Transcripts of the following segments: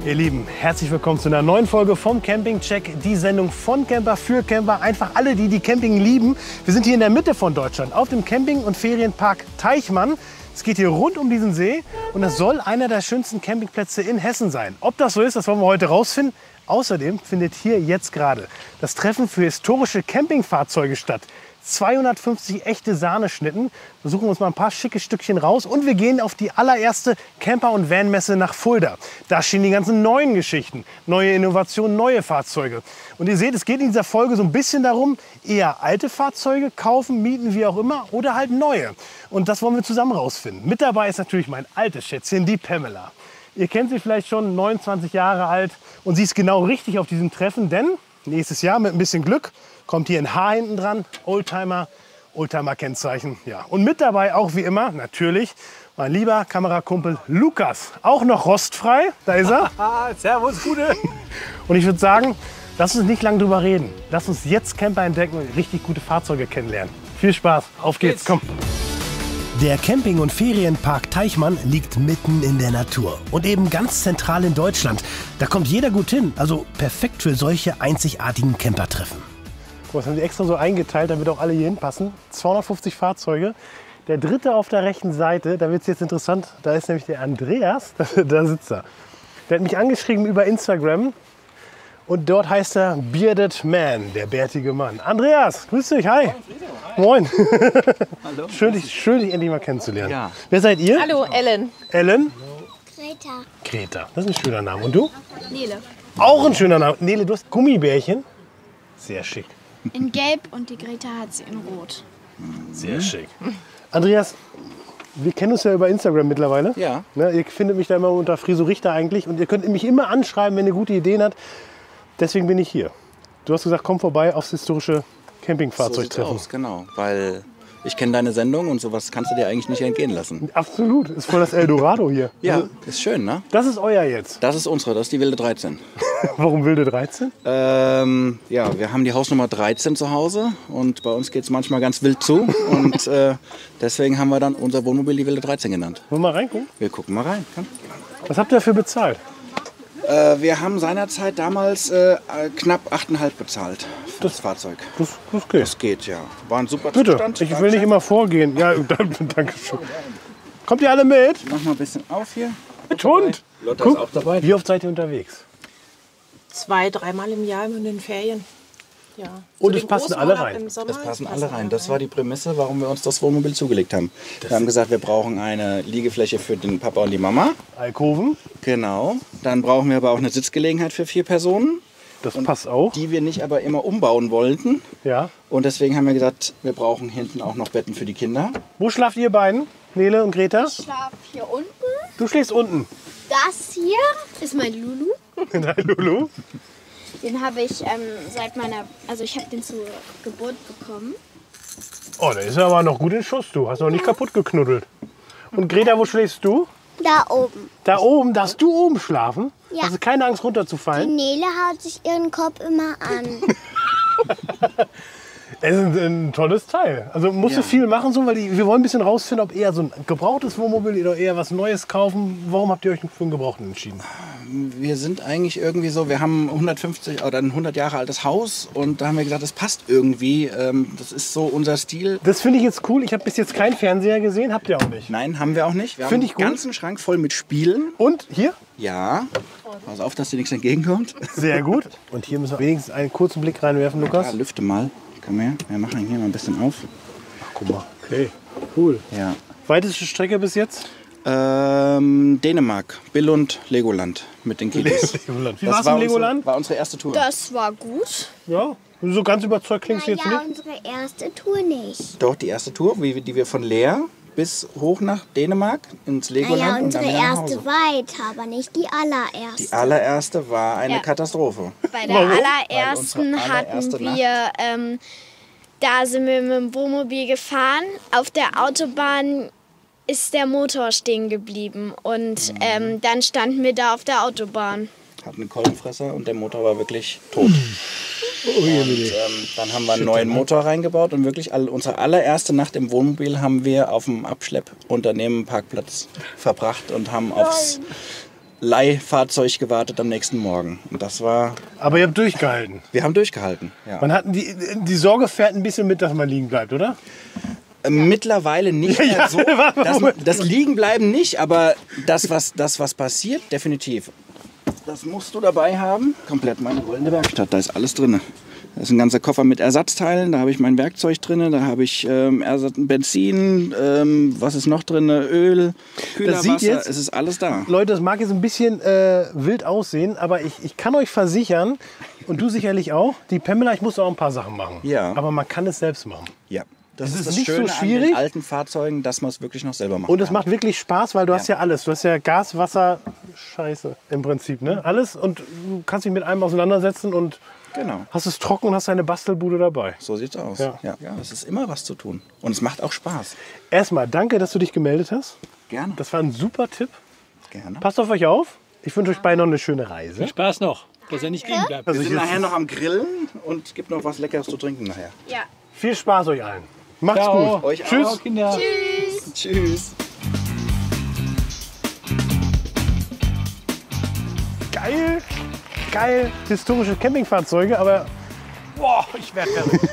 Ihr Lieben, herzlich willkommen zu einer neuen Folge vom Campingcheck. Die Sendung von Camper für Camper. Einfach alle, die Camping lieben. Wir sind hier in der Mitte von Deutschland auf dem Camping- und Ferienpark Teichmann. Es geht hier rund um diesen See und es soll einer der schönsten Campingplätze in Hessen sein. Ob das so ist, das wollen wir heute rausfinden. Außerdem findet hier jetzt gerade das Treffen für historische Campingfahrzeuge statt. 250 echte Sahneschnitten. Wir suchen uns mal ein paar schicke Stückchen raus und wir gehen auf die allererste Camper- und Van-Messe nach Fulda. Da stehen die ganzen neuen Geschichten, neue Innovationen, neue Fahrzeuge. Und ihr seht, es geht in dieser Folge so ein bisschen darum, eher alte Fahrzeuge kaufen, mieten, wie auch immer, oder halt neue. Und das wollen wir zusammen rausfinden. Mit dabei ist natürlich mein altes Schätzchen, die Pamela. Ihr kennt sie vielleicht schon, 29 Jahre alt und sie ist genau richtig auf diesem Treffen, denn nächstes Jahr mit ein bisschen Glück kommt hier ein H hinten dran, Oldtimer-Kennzeichen. Ja. Und mit dabei auch wie immer natürlich mein lieber Kamerakumpel Lukas, auch noch rostfrei, da ist er. Servus, Gute. Und ich würde sagen, lass uns nicht lange drüber reden. Lass uns jetzt Camper entdecken und richtig gute Fahrzeuge kennenlernen. Viel Spaß, auf geht's, komm. Der Camping- und Ferienpark Teichmann liegt mitten in der Natur und eben ganz zentral in Deutschland. Da kommt jeder gut hin, also perfekt für solche einzigartigen Campertreffen. Das haben die extra so eingeteilt, damit auch alle hier hinpassen. 250 Fahrzeuge. Der dritte auf der rechten Seite, da wird es jetzt interessant, da ist nämlich der Andreas, da sitzt er. Der hat mich angeschrieben über Instagram und dort heißt er Bearded Man, der bärtige Mann. Andreas, grüß dich, hi. Moin. Hallo. Schön, dich endlich mal kennenzulernen. Ja. Wer seid ihr? Hallo, Ellen. Ellen? Greta. Greta, das ist ein schöner Name. Und du? Nele. Auch ein schöner Name. Nele, du hast Gummibärchen. Sehr schick. In Gelb und die Greta hat sie in Rot. Sehr schick. Andreas, wir kennen uns ja über Instagram mittlerweile. Ja. Ne, ihr findet mich da immer unter Frisurichter eigentlich. Und ihr könnt mich immer anschreiben, wenn ihr gute Ideen habt. Deswegen bin ich hier. Du hast gesagt, komm vorbei aufs historische Campingfahrzeugtreffen. So genau, weil ich kenne deine Sendung und sowas kannst du dir eigentlich nicht entgehen lassen. Absolut, ist voll das Eldorado hier. Ja, Also, ist schön, ne? das ist euer jetzt. Das ist unsere, das ist die Wilde 13. Warum Wilde 13? Ja, wir haben die Hausnummer 13 zu Hause und bei uns geht es manchmal ganz wild zu. Und deswegen haben wir dann unser Wohnmobil die Wilde 13 genannt. Wollen wir mal reingucken? Wir gucken mal rein. Komm. Was habt ihr dafür bezahlt? Wir haben seinerzeit damals knapp 8,5 bezahlt für das Fahrzeug. Das geht. Das geht, ja. War ein super Bitte, Zustand. ich will nicht immer vorgehen. Ja, danke schön. Kommt ihr alle mit? Mach mal ein bisschen auf hier. Mit Hund. Lotta ist auch dabei. Wie oft seid ihr unterwegs? 2-, 3-mal im Jahr in den Ferien. Ja. Und Zu es dem passen alle Großurlaub rein. im Sommer, Es passen alle rein. Das war die Prämisse, warum wir uns das Wohnmobil zugelegt haben. Wir haben gesagt, wir brauchen eine Liegefläche für den Papa und die Mama. Alkoven, Genau. Dann brauchen wir aber auch eine Sitzgelegenheit für 4 Personen, das passt auch. die wir nicht aber immer umbauen wollten. Ja. Und deswegen haben wir gesagt, wir brauchen hinten auch noch Betten für die Kinder. Wo schlaft ihr beiden? Nele und Greta? Ich schlafe hier unten. Du schläfst unten. Das hier ist mein Lulu. Nein, Lulu. Den habe ich seit meiner, also ich habe den zur Geburt bekommen. Oh, der ist aber noch gut in Schuss, du. Hast noch nicht kaputt geknuddelt. Und Greta, wo schläfst du? Da oben. Da oben, darfst du oben schlafen? Ja. Hast du keine Angst Die runterzufallen? Nele haut sich ihren Kopf immer an. Es ist ein tolles Teil. Also musst du Ja. viel machen, so, weil wir wollen ein bisschen rausfinden, ob eher so ein gebrauchtes Wohnmobil oder eher was Neues kaufen. Warum habt ihr euch für einen Gebrauchten entschieden? Wir sind eigentlich irgendwie so, wir haben 150 oder ein 100 Jahre altes Haus und da haben wir gesagt, das passt irgendwie. Das ist so unser Stil. Das finde ich jetzt cool. Ich habe bis jetzt keinen Fernseher gesehen, habt ihr auch nicht. Nein, haben wir auch nicht. Wir haben Find ich einen gut. ganzen Schrank voll mit Spielen. Und hier? Ja. Pass auf, dass dir nichts entgegenkommt. Sehr gut. Und hier müssen wir wenigstens einen kurzen Blick reinwerfen, Lukas. Ja, lüfte mal. Komm her. Wir machen hier mal ein bisschen auf. Guck mal. Okay, cool. Ja. Weiteste Strecke bis jetzt? Dänemark, Billund, Legoland mit den Kiddies. Legoland. Wie Das war's im war Legoland? war unsere erste Tour. Das war gut. Ja. So ganz überzeugt klingst du jetzt Naja, nicht? unsere erste Tour nicht. Doch, die erste Tour, die wir von Leer bis hoch nach Dänemark ins Legoland Naja, und unsere dann wieder nach erste Hause. weiter, aber nicht die allererste. Die allererste war eine Ja. Katastrophe. Bei der Warum? allerersten Weil unsere allererste hatten wir, da sind wir mit dem Wohnmobil gefahren. Auf der Autobahn ist der Motor stehen geblieben und dann standen wir da auf der Autobahn. Hatten einen Kolbenfresser und der Motor war wirklich tot. Und dann haben wir einen neuen Motor reingebaut und wirklich unsere allererste Nacht im Wohnmobil haben wir auf dem Abschleppunternehmen Parkplatz verbracht und haben aufs Leihfahrzeug gewartet am nächsten Morgen. Und das war... Aber ihr habt durchgehalten. Wir haben durchgehalten, ja. Man hat die Sorge fährt ein bisschen mit, dass man liegen bleibt, oder? Mittlerweile nicht mehr so. Das Liegenbleiben nicht, aber das, was passiert, definitiv. Das musst du dabei haben. Komplett meine goldene Werkstatt, da ist alles drin. Da ist ein ganzer Koffer mit Ersatzteilen, da habe ich mein Werkzeug drin, da habe ich Benzin, was ist noch drin, Öl, Kühlerwasser, es ist alles da. Leute, das mag jetzt ein bisschen wild aussehen, aber ich kann euch versichern, und du sicherlich auch, die Pamela, ich muss auch ein paar Sachen machen. Ja. Aber man kann es selbst machen. Ja. Das Es ist ist das nicht so Schöne schwierig. an den alten Fahrzeugen, dass man es wirklich noch selber machen Und es kann. macht wirklich Spaß, weil du hast ja alles. Du hast ja Gas, Wasser, Scheiße im Prinzip, ne? Alles, und du kannst dich mit einem auseinandersetzen und Genau, hast es trocken und hast deine Bastelbude dabei. so sieht's aus. Ja. Ja, es ist immer was zu tun. Und es macht auch Spaß. Erstmal danke, dass du dich gemeldet hast. Gerne. Das war ein super Tipp. Gerne. Passt auf euch auf. Ich wünsche euch beide noch eine schöne Reise. Spaß noch, dass er nicht liegen bleibt. Also Wir sind jetzt nachher noch am Grillen und es gibt noch was Leckeres zu trinken nachher. Ja. viel Spaß euch allen. Macht's Ciao. gut. Euch Tschüss. auch. Kinder. Tschüss. Geil. Geil. Historische Campingfahrzeuge, aber Boah, ich werde verrückt.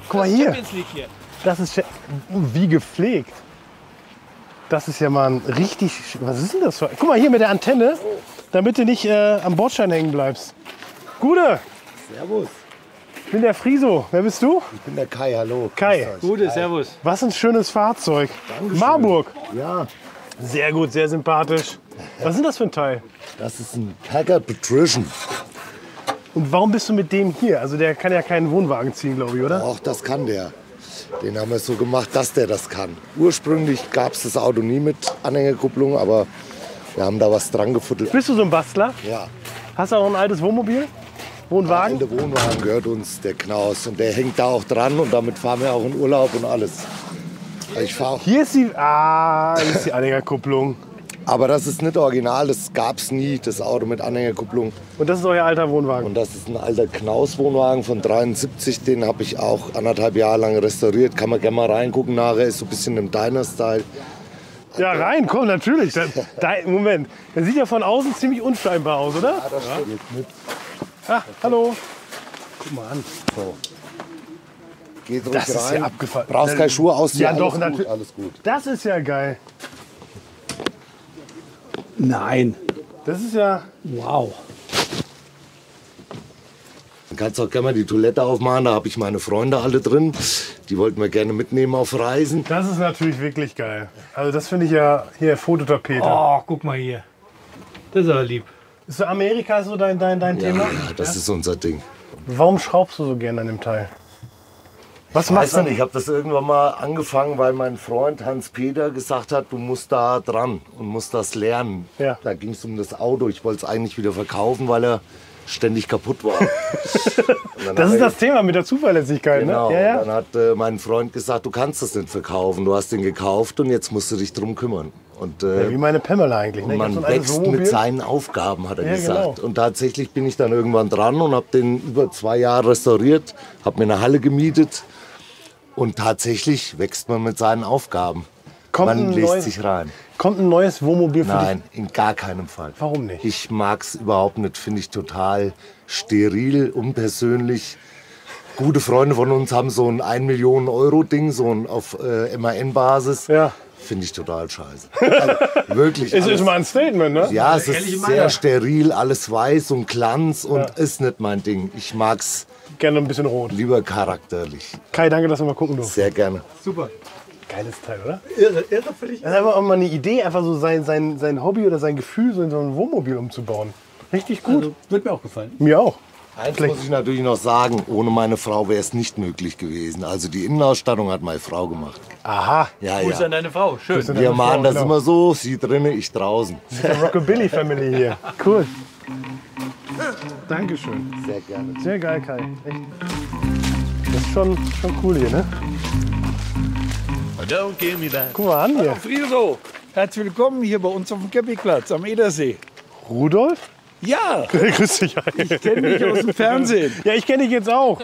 guck mal hier. Champions League hier. Das ist wie gepflegt. Das ist ja mal ein richtig... Was ist denn das für... Guck mal hier mit der Antenne, damit du nicht am Bordstein hängen bleibst. Gude, Servus, ich bin der Friso. Wer bist du? ich bin der Kai, hallo. Kai. Grüß euch. Gute, servus. Was ein schönes Fahrzeug. Marburg. Ja, Sehr gut, sehr sympathisch. Was ist denn das für ein Teil? das ist ein Packard Patrician. Und warum bist du mit dem hier? Also der kann ja keinen Wohnwagen ziehen, glaube ich, oder? Auch das kann der. Den haben wir so gemacht, dass der das kann. Ursprünglich gab es das Auto nie mit Anhängerkupplung, aber wir haben da was dran gefuttelt. Bist du so ein Bastler? Ja, Hast du auch ein altes Wohnmobil? Wohnwagen? der Wohnwagen gehört uns, der Knaus. Und der hängt da auch dran und damit fahren wir auch in Urlaub und alles. Also ich fahre auch. Hier ist die Anhängerkupplung. Aber das ist nicht original, das gab es nie, das Auto mit Anhängerkupplung. Und das ist euer alter Wohnwagen. Und das ist ein alter Knaus-Wohnwagen von 73, den habe ich auch 1,5 Jahre lang restauriert. Kann man gerne mal reingucken nachher, ist so ein bisschen im Diner-Style. Ja, rein, komm, natürlich. Moment, der sieht ja von außen ziemlich unscheinbar aus, oder? Ja, das stimmt. Mit Ah, hallo. Guck mal an. Geht ruhig Das ist rein. ja abgefahren. Brauchst keine Schuhe ausziehen. Ja, doch, alles natürlich. gut, alles gut. Das ist ja geil. Nein. Das ist ja... Wow. Dann kannst du auch gerne mal die Toilette aufmachen. Da habe ich meine Freunde alle drin. Die wollten wir gerne mitnehmen auf Reisen. Das ist natürlich wirklich geil. Also das finde ich ja hier Fototapete. Oh, guck mal hier. Das ist aber lieb. Ist so Amerika so dein Thema? Ja, das ist unser Ding. Warum schraubst du so gerne an dem Teil? Was Weiß machst du nicht, denn? ich habe das irgendwann mal angefangen, weil mein Freund Hans-Peter gesagt hat, du musst da dran und musst das lernen. Ja. Da ging es um das Auto. Ich wollte es eigentlich wieder verkaufen, weil er ständig kaputt war. Und dann Das hat ist er- das Thema mit der Zuverlässigkeit, Genau, ne? Ja, und ja. dann hat mein Freund gesagt, du kannst das nicht verkaufen, du hast den gekauft und jetzt musst du dich drum kümmern. Und Wie meine Pamela eigentlich. Ne? Ich hab man so ein altes wächst Wohnmobil. mit seinen Aufgaben, hat er Ja, gesagt. genau. Und tatsächlich bin ich dann irgendwann dran und habe den über 2 Jahre restauriert, habe mir eine Halle gemietet und tatsächlich wächst man mit seinen Aufgaben. Kommt Man ein lässt neues- sich rein. Kommt ein neues Wohnmobil für Nein, in gar keinem Fall. Warum nicht? Ich mag es überhaupt nicht, finde ich total steril, unpersönlich. Gute Freunde von uns haben so ein 1 Million Euro Ding, so ein auf MAN-Basis. dich? Ja. Finde ich total scheiße. Also, wirklich. Ist alles- mal ein Statement, ne? ja, es ist sehr steril, alles weiß und Glanz und ist nicht mein Ding. Ich mag's Gerne ein bisschen rot. lieber charakterlich. Kai, danke, dass wir mal gucken durften. Sehr gerne. Super. Geiles Teil, oder? Irre für dich. Das ist einfach auch mal eine Idee, einfach so sein Hobby oder sein Gefühl so in so ein Wohnmobil umzubauen. Richtig gut. Also, wird mir auch gefallen. Mir auch. Eins muss ich natürlich noch sagen, ohne meine Frau wäre es nicht möglich gewesen. Also die Innenausstattung hat meine Frau gemacht. Aha. Ja, Grüße ja. an deine Frau. Schön. Grüße an Wir deine Frau, machen das genau. immer so, sie drinnen, ich draußen. Rockabilly Family hier. Cool. Dankeschön. Sehr gerne. Sehr geil, Kai. Echt. Das ist schon cool hier, ne? Guck mal an hier. Friso, herzlich willkommen hier bei uns auf dem Campingplatz am Edersee. Rudolf? Ja, Grüß dich. ich kenne dich aus dem Fernsehen. Ja, ich kenne dich jetzt auch.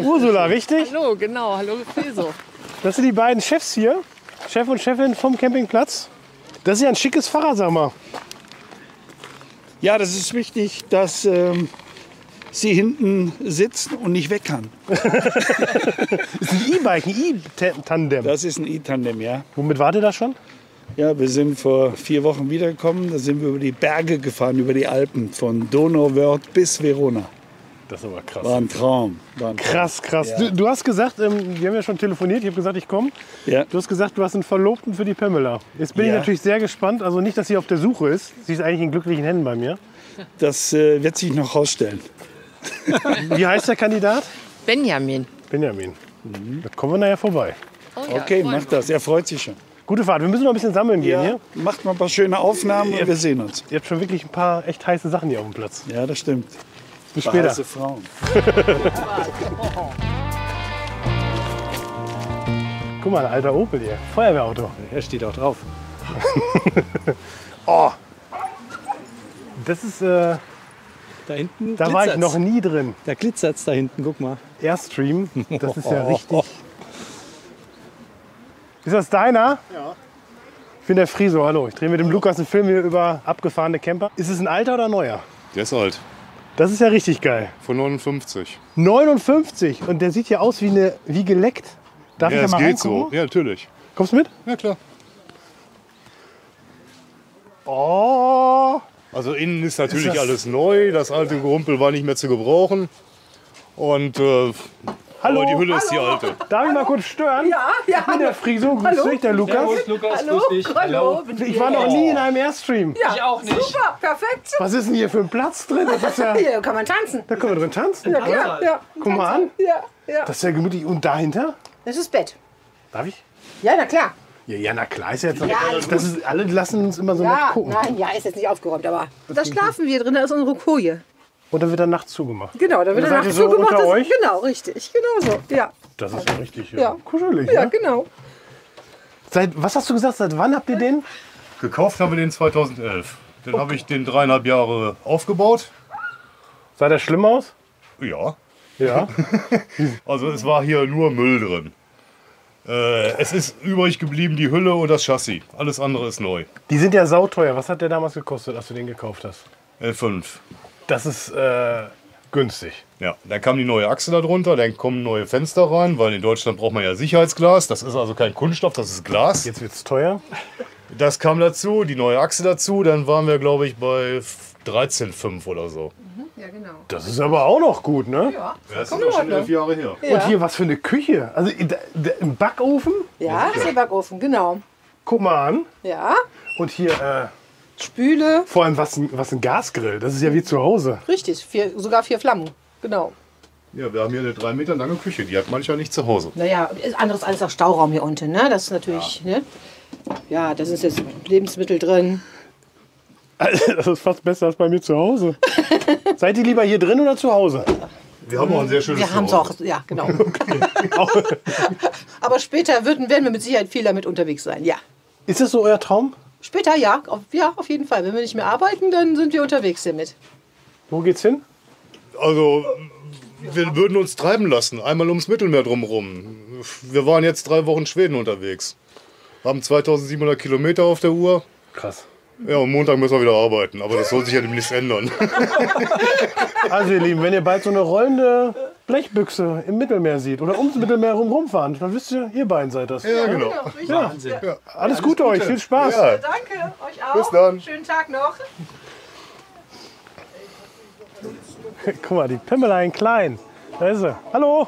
Ursula, richtig? Hallo, genau. Hallo, Friso. Das sind die beiden Chefs hier. Chef und Chefin vom Campingplatz. Das ist ja ein schickes Fahrrad, sag mal. Ja, das ist wichtig, dass sie hinten sitzen und nicht weg kann. Das ist ein E-Bike, ein E-Tandem. Das ist ein E-Tandem, ja. Womit wart ihr da schon? Ja, wir sind vor 4 Wochen wiedergekommen. Da sind wir über die Berge gefahren, über die Alpen, von Donauwörth bis Verona. Das ist aber krass. War ein Traum. Krass. Ja. Du hast gesagt, wir haben ja schon telefoniert, ich habe gesagt, ich komme. Ja. Du hast gesagt, du hast einen Verlobten für die Pamela. Jetzt bin ich Ja. natürlich sehr gespannt, also nicht, dass sie auf der Suche ist. Sie ist eigentlich in glücklichen Händen bei mir. Das wird sich noch herausstellen. Wie heißt der Kandidat? Benjamin. Benjamin. Da kommen wir nachher vorbei. Okay, macht das. Er freut sich schon. Gute Fahrt, wir müssen noch ein bisschen sammeln gehen hier. Macht mal ein paar schöne Aufnahmen und wir sehen uns. Ihr habt schon wirklich ein paar echt heiße Sachen hier auf dem Platz. Ja, das stimmt. Bis später. Heiße Frauen. Guck mal, ein alter Opel hier. Feuerwehrauto. Er steht auch drauf. Oh. Das ist, Da hinten da war ich noch nie drin. Da glitzert's da hinten, guck mal. Airstream, das ist ja richtig. Ist das deiner? Ja. Ich bin der Friso, hallo. Ich drehe mit dem Lukas einen Film hier über abgefahrene Camper. Ist es ein alter oder neuer? Der ist alt, Das ist ja richtig geil. von 59. 59 und der sieht ja aus wie geleckt. Darf ich Ja, da es mal geht reingucken? so. Ja, natürlich. Kommst du mit? Ja, klar. Oh, Also innen ist natürlich Ist das- alles neu. Das alte Gerumpel war nicht mehr zu gebrauchen. Und hallo. aber die Hülle ist die alte. Darf ich mal kurz stören? Ja, Ich bin der Friso, grüß dich, der Lukas. Lukas, Hallo, hallo. Ich war noch nie in einem Airstream. Ja, ich auch nicht. Super, perfekt. Was ist denn hier für ein Platz drin? Das ist ja, Hier kann man tanzen. da können wir drin tanzen. Ja, klar. Ja. Guck mal an. Ja. Das ist ja gemütlich. Und dahinter? Das ist Bett. Darf ich? Ja, na klar. Ja, na klar, ist ja jetzt. Das ist, alle lassen uns immer so nett Ja, gucken. nein, ja, ist jetzt nicht aufgeräumt, aber da schlafen wir drin, da ist unsere Koje. Und dann wird dann nachts zugemacht. Genau, da wird Und er seid ihr nachts so zugemacht. unter Das- euch? Genau, richtig. Genau so. Ja, Das ist ja richtig Ja. kuschelig. ja Ne? genau. Was hast du gesagt? Seit wann habt ihr den? Gekauft haben wir den 2011. Den habe ich den 3,5 Jahre aufgebaut. Sah der schlimm aus? Ja. Ja. Also es war hier nur Müll drin. Es ist übrig geblieben die Hülle und das Chassis. Alles andere ist neu. Die sind ja sauteuer. Was hat der damals gekostet, als du den gekauft hast? 11,5. Das ist günstig. Ja, dann kam die neue Achse da drunter, dann kommen neue Fenster rein, weil in Deutschland braucht man ja Sicherheitsglas. Das ist also kein Kunststoff, das ist Glas. Jetzt wird es teuer. Das kam dazu, die neue Achse dazu, dann waren wir, glaube ich, bei 13,5 oder so. Ja, genau. Das ist aber auch noch gut, ne? Ja, Das ist auch schon 11 Jahre her. Und hier, was für eine Küche. Also im Backofen. ja, ist der Backofen, genau. Guck mal an. Ja, Und hier Spüle, vor allem was ein Gasgrill. Das ist ja wie zu Hause. richtig, sogar 4 Flammen. Genau. Ja, wir haben hier eine 3 Meter lange Küche, die hat mancher nicht zu Hause. Naja, anderes alles auch Stauraum hier unten, ne? Das ist natürlich, ne? Ja, da sind jetzt Lebensmittel drin. Das ist fast besser als bei mir zu Hause. Seid ihr lieber hier drin oder zu Hause? Wir haben auch ein sehr schönes Wir haben es Zuhause. auch, ja, genau. Aber später werden wir mit Sicherheit viel damit unterwegs sein, ja. Ist das so euer Traum? Später ja, auf jeden Fall. Wenn wir nicht mehr arbeiten, dann sind wir unterwegs damit. Wo geht's hin? Also, wir würden uns treiben lassen, einmal ums Mittelmeer drumherum. Wir waren jetzt 3 Wochen Schweden unterwegs. Haben 2700 Kilometer auf der Uhr. Krass. Ja, und Montag müssen wir wieder arbeiten, aber das soll sich ja demnächst ändern. Also ihr Lieben, wenn ihr bald so eine rollende Blechbüchse im Mittelmeer seht oder ums Mittelmeer rumfahren, dann wisst ihr, ihr beiden seid das. Ja, genau. Ja. Alles Gute euch, viel Spaß. Ja. Danke, euch auch. Bis dann. Schönen Tag noch. Guck mal, die Pamela in klein. Da ist sie. Hallo.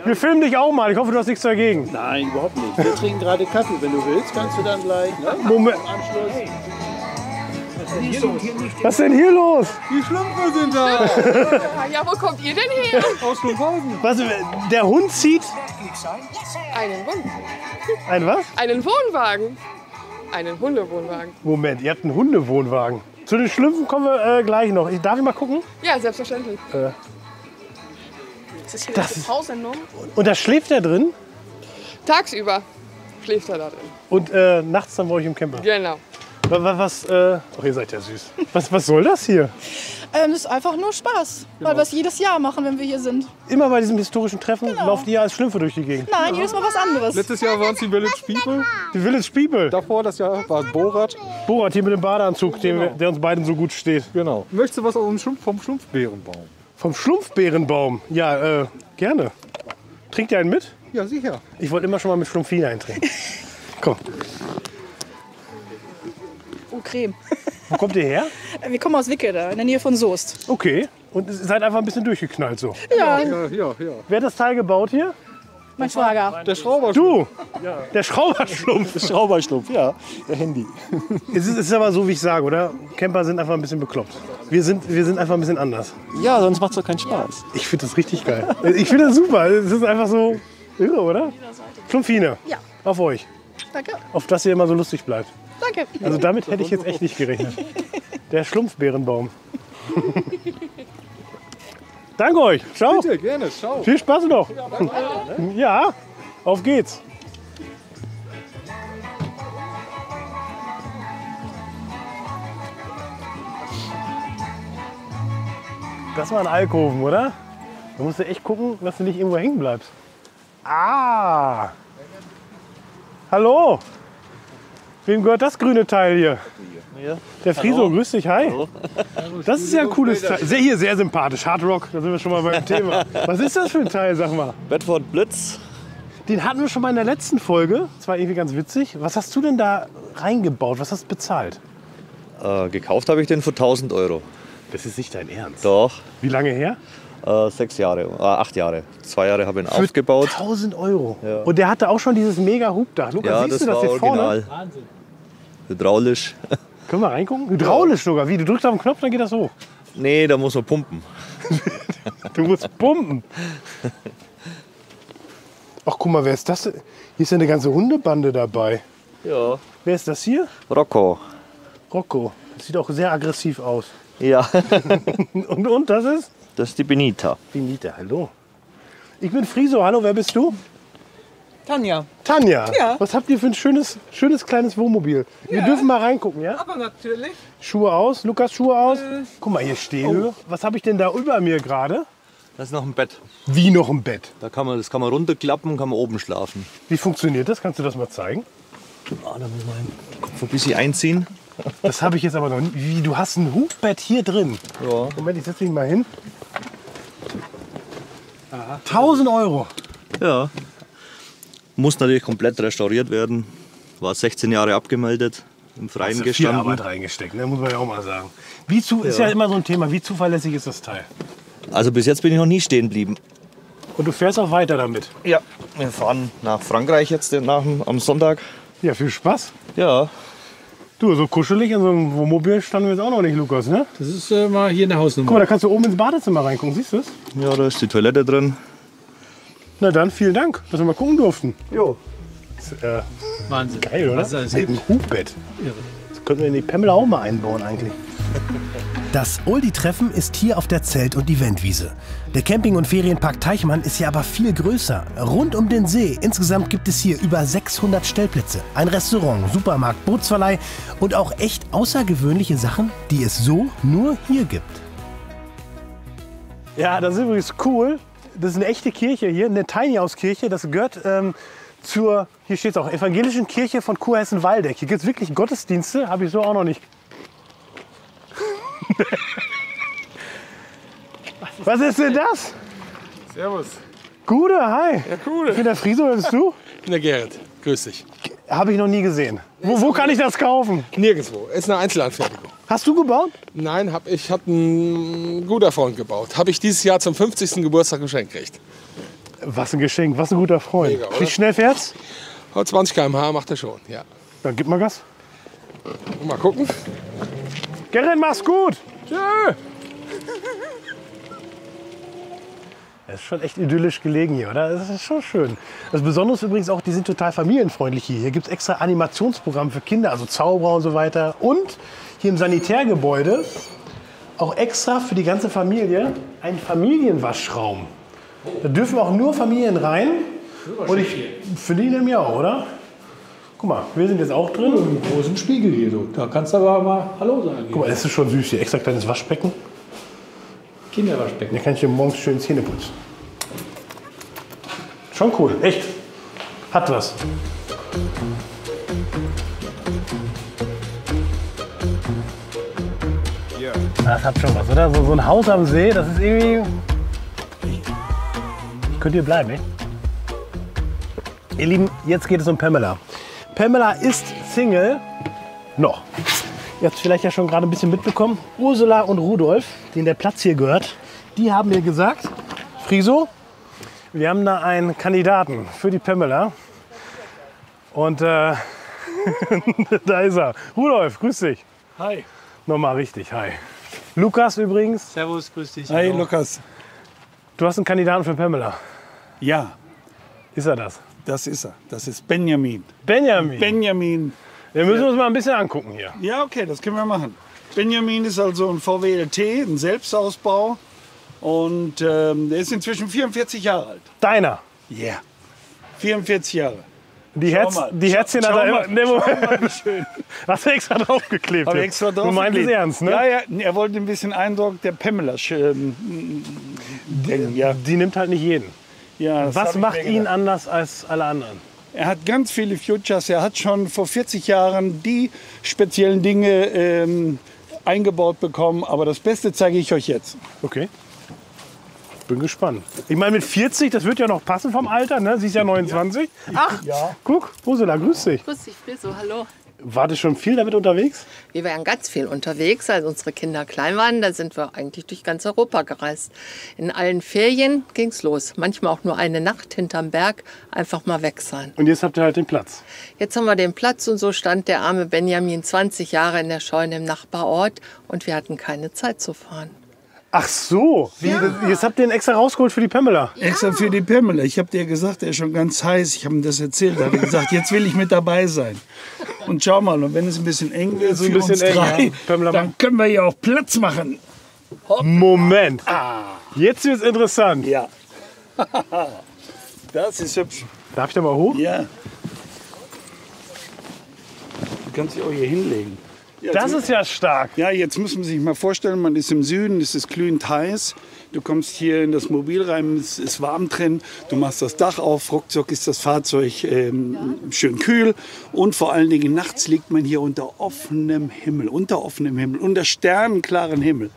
Wir filmen dich auch mal. Ich hoffe, du hast nichts dagegen. Nein, überhaupt nicht. Wir trinken gerade Kaffee. Wenn du willst, kannst du dann gleich. Ne? Moment. Am Anschluss. Was ist denn hier los? Die Schlümpfe sind da. Ja, wo kommt ihr denn her? Aus Schlumpfhausen. Was, der Hund zieht Einen Wohnwagen. ein was? Einen Wohnwagen. Einen Hundewohnwagen. Moment, ihr habt einen Hundewohnwagen. Zu den Schlümpfen kommen wir gleich noch. Darf ich mal gucken? Ja, selbstverständlich. Ist das hier das das Haus entnommen? Und da schläft er drin Tagsüber schläft er da drin. und nachts dann bei euch im Camper. Genau. Ach, ihr seid ja süß. Was soll das hier? Das ist einfach nur Spaß, weil wir es jedes Jahr machen, wenn wir hier sind. Immer bei diesem historischen Treffen lauft ihr als Schlümpfe durch die Gegend? Nein, jedes Mal was anderes. Letztes Jahr waren es die Village People. Die Village People? Davor das Jahr war Borat. Borat hier mit dem Badeanzug, der uns beiden so gut steht. Genau. Möchtest du was vom Schlumpfbeerenbaum? Vom Schlumpfbeerenbaum? Ja, gerne. Trinkt ihr einen mit? Ja, sicher. Ich wollte immer schon mal mit Schlumpfine eintrinken. Komm. Oh, Creme. Wo kommt ihr her? Wir kommen aus Wicke, da in der Nähe von Soest. Okay. Und ihr seid einfach ein bisschen durchgeknallt so. Ja. Wer hat das Teil gebaut hier? Mein Schwager. Der Schrauberschlumpf. Du? Ja. Der Schrauberschlumpf. Der Schrauberschlumpf, ja. Der Handy. Es ist aber so, wie ich sage, oder? Camper sind einfach ein bisschen bekloppt. Wir sind einfach ein bisschen anders. Ja, sonst macht es doch keinen Spaß. Ich finde das richtig geil. Ich finde das super. Es ist einfach so irre, oder? Schlumpfine. Ja. Auf euch. Danke. Auf dass ihr immer so lustig bleibt. Danke. Also damit hätte ich jetzt echt nicht gerechnet. Der Schlumpfbeerenbaum. Danke euch. Ciao. Bitte, gerne. Ciao. Viel Spaß noch. Ja, auf geht's. Das war ein Alkoven, oder? Da musst du echt gucken, dass du nicht irgendwo hängen bleibst. Ah! Hallo! Wem gehört das grüne Teil hier? Der Friso, grüß dich, hi. Hallo. Das ist ja ein cooles Teil. Hier, sehr sympathisch. Hard Rock, da sind wir schon mal beim Thema. Was ist das für ein Teil, sag mal? Bedford Blitz. Den hatten wir schon mal in der letzten Folge. Das war irgendwie ganz witzig. Was hast du denn da reingebaut? Was hast du bezahlt? Gekauft habe ich den für 1.000 Euro. Das ist nicht dein Ernst? Doch. Wie lange her? 6 Jahre, 8 Jahre. 2 Jahre habe ich ihn aufgebaut. 1.000 Euro. Ja. Und der hatte auch schon dieses mega Hubdach. Lukas, Ja, siehst das du das war jetzt original. vorne? Wahnsinn. Hydraulisch. Können wir reingucken? Hydraulisch sogar. Wie? Du drückst auf den Knopf, dann geht das hoch. Nee, da muss man pumpen. Du musst pumpen. Ach, guck mal, wer ist das? Hier ist ja eine ganze Hundebande dabei. Ja. Wer ist das hier? Rocco. Rocco. Das sieht auch sehr aggressiv aus. Ja. Und das ist? Das ist die Benita. Benita, hallo. Ich bin Friso, hallo, wer bist du? Tanja. Tanja, Ja. was habt ihr für ein schönes kleines Wohnmobil? Wir dürfen mal reingucken, ja? Aber natürlich. Schuhe aus, Lukas Schuhe aus. Guck mal, hier Stehhöhe. Was habe ich denn da über mir gerade? Das ist noch ein Bett. Wie noch ein Bett? Das kann man runterklappen und kann man oben schlafen. Wie funktioniert das? Kannst du das mal zeigen? Da muss man den Kopf ein bisschen einziehen. Das habe ich jetzt aber noch nie. Wie, du hast ein Hubbett hier drin? Ja. Moment, ich setze mich mal hin. 1.000 Euro. Ja. Muss natürlich komplett restauriert werden. War 16 Jahre abgemeldet, im Freien Hast du viel gestanden. Arbeit reingesteckt, ne? Muss man ja auch mal sagen. Ist ja immer so ein Thema. Wie zuverlässig ist das Teil? Also bis jetzt bin ich noch nie stehen geblieben. Und du fährst auch weiter damit? Ja, wir fahren nach Frankreich jetzt am Sonntag. Ja, viel Spaß. Ja. Du, so kuschelig in so einem Wohnmobil standen wir jetzt auch noch nicht, Lukas, ne? Das ist mal hier eine Hausnummer. Guck mal, da kannst du oben ins Badezimmer reingucken, siehst du es? Ja, da ist die Toilette drin. Na dann, vielen Dank, dass wir mal gucken durften. Jo. Wahnsinn. Geil, oder? Was ist alles Mit einem Hubbett. Das könnten wir in die Pamela auch mal einbauen eigentlich. Das Oldie-Treffen ist hier auf der Zelt- und Eventwiese. Der Camping- und Ferienpark Teichmann ist hier aber viel größer. Rund um den See. Insgesamt gibt es hier über 600 Stellplätze. Ein Restaurant, Supermarkt, Bootsverleih und auch echt außergewöhnliche Sachen, die es so nur hier gibt. Ja, das ist übrigens cool. Das ist eine echte Kirche hier, eine Tiny House Kirche. Das gehört zur, hier steht es auch, evangelischen Kirche von Kurhessen-Waldeck. Hier gibt es wirklich Gottesdienste, habe ich so auch noch nicht. Was ist denn das? Servus. Gude, hi. Ja, cool. Ich bin der Friso, wer bist du? Ich bin der Gerrit. Grüß dich. Habe ich noch nie gesehen. Wo kann ich das kaufen? Nirgendwo. Ist eine Einzelanfertigung. Hast du gebaut? Nein, hat ein guter Freund gebaut. Habe ich dieses Jahr zum 50. Geburtstag geschenkt gekriegt. Was ein Geschenk, was ein guter Freund. Mega, oder? Wie schnell fährt's? 20 km/h macht er schon, ja. Dann gib mal Gas. Mal gucken. Gerrit, mach's gut. Tschö. Es ist schon echt idyllisch gelegen hier, oder? Das ist schon schön. Das Besondere ist übrigens auch, die sind total familienfreundlich hier. Hier gibt es extra Animationsprogramm für Kinder, also Zauberer und so weiter. Und hier im Sanitärgebäude auch extra für die ganze Familie ein Familienwaschraum. Da dürfen auch nur Familien rein. Und ich finde ihn mir auch, oder? Guck mal, wir sind jetzt auch drin. Einen großen Spiegel hier so. Da kannst du aber mal Hallo sagen. Guck mal, das ist schon süß hier. Extra kleines Waschbecken. Kinderwaschbecken. Da kann ich dir morgens schön Zähne putzen. Schon cool, echt. Hat was. Das hat schon was, oder? So ein Haus am See, das ist irgendwie... Könnt ihr bleiben, echt? Ihr Lieben, jetzt geht es um Pamela. Pamela ist Single. Noch. Ihr habt es vielleicht ja schon gerade ein bisschen mitbekommen. Ursula und Rudolf, denen der Platz hier gehört, die haben mir gesagt, Friso, wir haben da einen Kandidaten für die Pamela. Und da ist er. Rudolf, grüß dich. Hi. Nochmal richtig, hi. Lukas übrigens. Servus, grüß dich. Hi, Hallo. Lukas. Du hast einen Kandidaten für Pamela. Ja. Ist er das? Das ist er. Das ist Benjamin. Benjamin? Benjamin. Wir müssen uns mal ein bisschen angucken hier. Ja, okay, das können wir machen. Benjamin ist also ein VW LT, ein Selbstausbau. Und der ist inzwischen 44 Jahre alt. Deiner? Ja. Yeah. 44 Jahre. Die Herzchen hat er immer. Nee, wie schön. Hast du extra draufgeklebt? Hab ich extra draufgeklebt. Du meinst es ernst, ne? Ja, ja. Er wollte ein bisschen Eindruck der Pamela. Die nimmt halt nicht jeden. Ja, das Was hab ich macht mir ihn gedacht. anders als alle anderen? Er hat ganz viele Futures. Er hat schon vor 40 Jahren die speziellen Dinge eingebaut bekommen. Aber das Beste zeige ich euch jetzt. Okay. Bin gespannt. Ich meine, mit 40, das wird ja noch passen vom Alter, ne? Sie ist ja 29. Ach, ja. Guck, Ursula, grüß dich. Grüß dich, Friso, hallo. Wart ihr schon viel damit unterwegs? Wir waren ganz viel unterwegs, als unsere Kinder klein waren. Da sind wir eigentlich durch ganz Europa gereist. In allen Ferien ging's los. Manchmal auch nur eine Nacht hinterm Berg, einfach mal weg sein. Und jetzt habt ihr halt den Platz. Jetzt haben wir den Platz und so stand der arme Benjamin 20 Jahre in der Scheune im Nachbarort und wir hatten keine Zeit zu fahren. Ach so, jetzt habt ihr ihn extra rausgeholt für die Pamela. Extra für die Pamela. Ich habe dir gesagt, er ist schon ganz heiß. Ich habe ihm das erzählt. Er hat gesagt, jetzt will ich mit dabei sein. Und schau mal, und wenn es ein bisschen eng wird, So ein bisschen eng, ja. Pamela, dann können wir hier auch Platz machen. Moment. Jetzt wird's interessant. Ja. Das ist hübsch. Darf ich da mal hoch? Ja. Du kannst dich auch hier hinlegen. Ja, Das ist ja stark. Ja, jetzt muss man sich mal vorstellen, man ist im Süden, es ist glühend heiß. Du kommst hier in das Mobil rein, es ist warm drin. Du machst das Dach auf, ruckzuck ist das Fahrzeug schön kühl. Und vor allen Dingen nachts liegt man hier unter offenem Himmel, unter sternenklaren Himmel.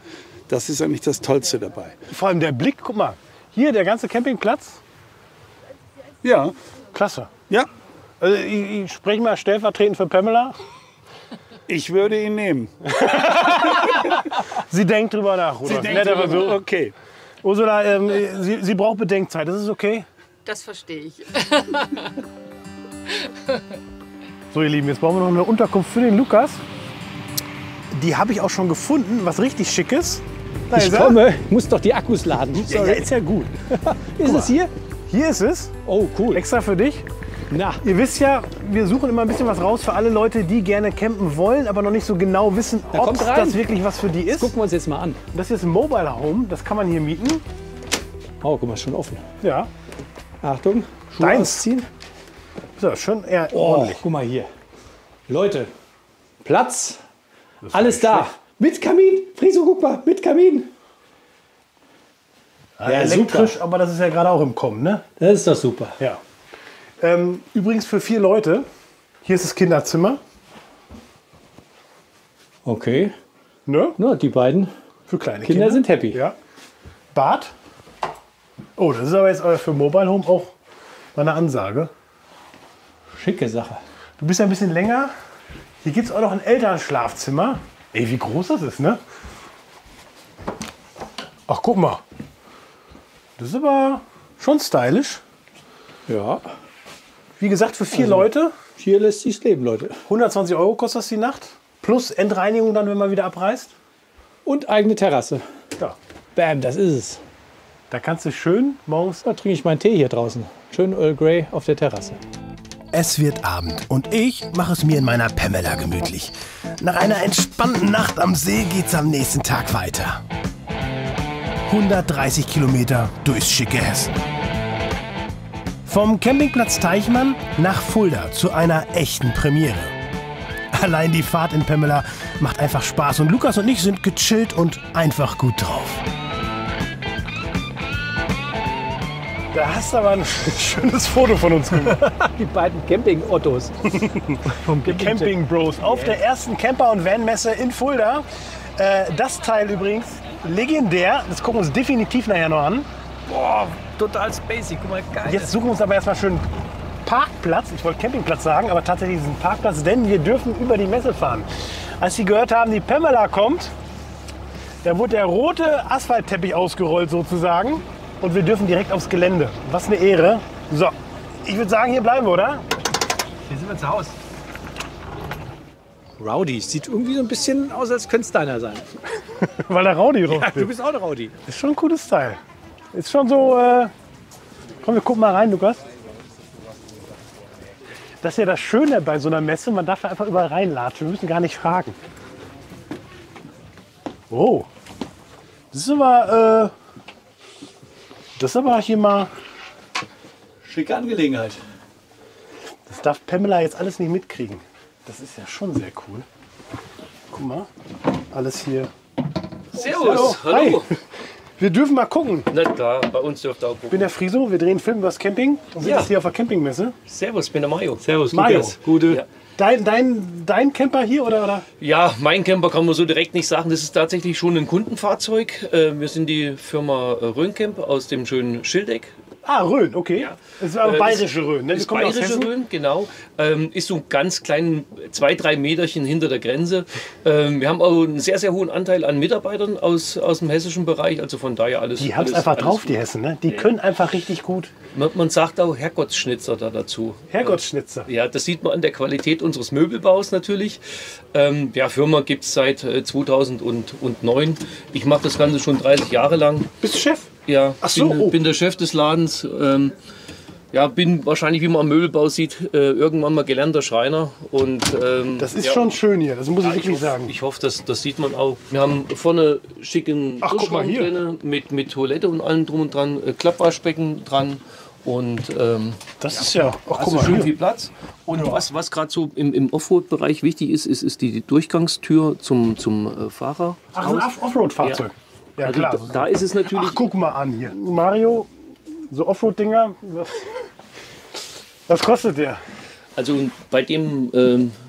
Das ist eigentlich das Tollste dabei. Vor allem der Blick, guck mal. Hier, der ganze Campingplatz. Ja. Klasse. Ja. Also ich spreche mal stellvertretend für Pamela. Ich würde ihn nehmen. Sie denkt drüber nach, oder? Okay. Ursula, sie braucht Bedenkzeit. Das ist okay? Das verstehe ich. So, ihr Lieben, jetzt brauchen wir noch eine Unterkunft für den Lukas. Die habe ich auch schon gefunden, was richtig Schickes. Da Ich ist er. komme, ich muss doch die Akkus laden. Ja, ja, ist ja gut. Ist es hier? Hier ist es. Oh, cool. Extra für dich. Na, Ihr wisst ja, wir suchen immer ein bisschen was raus für alle Leute, die gerne campen wollen, aber noch nicht so genau wissen, Da ob kommt rein. das wirklich was für die ist. gucken wir uns jetzt mal an. Das hier ist ein Mobile Home, das kann man hier mieten. Oh, guck mal, schon offen. Ja. Achtung, Schuhe Deins. ausziehen. So, schon eher Oh, ordentlich. guck mal hier. Leute, Platz, alles da. Mit Kamin. Friso, guck mal, mit Kamin. Ja, elektrisch, aber das ist ja gerade auch im Kommen, ne? Das ist doch super. Ja. Übrigens für 4 Leute. Hier ist das Kinderzimmer. Okay. Ne? Na, die beiden Für kleine Kinder sind happy. Ja. Bad. Oh, das ist aber jetzt für Mobile Home auch mal eine Ansage. Schicke Sache. Du bist ja ein bisschen länger. Hier gibt es auch noch ein Elternschlafzimmer. Ey, wie groß das ist, ne? Ach, guck mal. Das ist aber schon stylisch. Ja. Wie gesagt, für 4 Also, Leute. Hier lässt sich's leben, Leute. 120 € kostet das die Nacht. Plus Endreinigung dann, wenn man wieder abreist. Und eigene Terrasse. Ja. Bam, das ist es. Da kannst du schön morgens... Da trinke ich meinen Tee hier draußen. Schön Earl Grey auf der Terrasse. Es wird Abend und ich mache es mir in meiner Pamela gemütlich. Nach einer entspannten Nacht am See geht's am nächsten Tag weiter. 130 Kilometer durchs schicke Hessen. Vom Campingplatz Teichmann nach Fulda zu einer echten Premiere. Allein die Fahrt in Pamela macht einfach Spaß und Lukas und ich sind gechillt und einfach gut drauf. Da hast du aber ein schönes Foto von uns gemacht. Die beiden Camping-Ottos. Vom Camping Bros auf der ersten Camper- und Van-Messe in Fulda. Das Teil übrigens legendär. Das gucken wir uns definitiv nachher noch an. Boah, total spacey. Guck mal, geil. Jetzt suchen wir uns aber erstmal schön Parkplatz. Ich wollte Campingplatz sagen, aber tatsächlich ist es ein Parkplatz, denn wir dürfen über die Messe fahren. Als Sie gehört haben, die Pamela kommt, da wurde der rote Asphaltteppich ausgerollt sozusagen. Und wir dürfen direkt aufs Gelände. Was eine Ehre. So, ich würde sagen, hier bleiben wir, oder? Hier sind wir zu Hause. Rowdy. Sieht irgendwie so ein bisschen aus, als könnte es deiner sein. Weil der Rowdy drauf Ja, du bist auch der Rowdy. Ist schon ein cooles Teil. Ist schon so... Komm, wir gucken mal rein, Lukas. Das ist ja das Schöne bei so einer Messe. Man darf da einfach überall reinlatschen. Wir müssen gar nicht fragen. Oh. Das ist aber hier mal... Schicke Angelegenheit. Das darf Pamela jetzt alles nicht mitkriegen. Das ist ja schon sehr cool. Guck mal, alles hier. Servus, hallo. Hi. Wir dürfen mal gucken. Na klar, bei uns dürft ihr auch Ich bin gucken. der Friso, wir drehen Film über das Camping und sind Ja. jetzt hier auf der Campingmesse. Servus, ich bin der Mario. Servus, Mario. Lukas. Gute. Ja. Dein Camper hier oder? Ja, mein Camper kann man so direkt nicht sagen. Das ist tatsächlich schon ein Kundenfahrzeug. Wir sind die Firma Rhön-Camp aus dem schönen Schildeck. Ah, Rhön, okay. Das ist aber bayerische Rhön, ne? Das Die kommen aus bayerische Hessen. Rhön, genau. Ist so ein ganz kleinen 2-3 Meterchen hinter der Grenze. Wir haben auch einen sehr, sehr hohen Anteil an Mitarbeitern aus dem hessischen Bereich. Also von daher alles. Die haben es alles- einfach alles drauf, gut. die Hessen, ne? Die können einfach richtig gut. Man sagt auch Herrgottsschnitzer da dazu. Herrgottsschnitzer. Ja, das sieht man an der Qualität unseres Möbelbaus natürlich. Ja, Firma gibt es seit 2009. Ich mache das Ganze schon 30 Jahre lang. Bist du Chef? Ja, Ach so, bin der Chef des Ladens. Ja, bin wahrscheinlich, wie man am Möbelbau sieht, irgendwann mal gelernter Schreiner. Und, Das ist ja, schon schön hier, das muss ich ja, wirklich hoffe, sagen. Ich hoffe, das sieht man auch. Wir haben vorne schicken Ach, guck mal Duschraum hier. drin, mit Toilette und allem drum und dran, Klappwaschbecken dran. Und das ist ja, ach, guck also mal schön hier. viel Platz. Und was gerade so im Offroad-Bereich wichtig ist die Durchgangstür zum Fahrer. Ach, ein Offroad-Fahrzeug. Ja, Also klar. da ist es natürlich. Ach, guck mal an hier. Mario, so Offroad-Dinger. Was kostet der? Also bei dem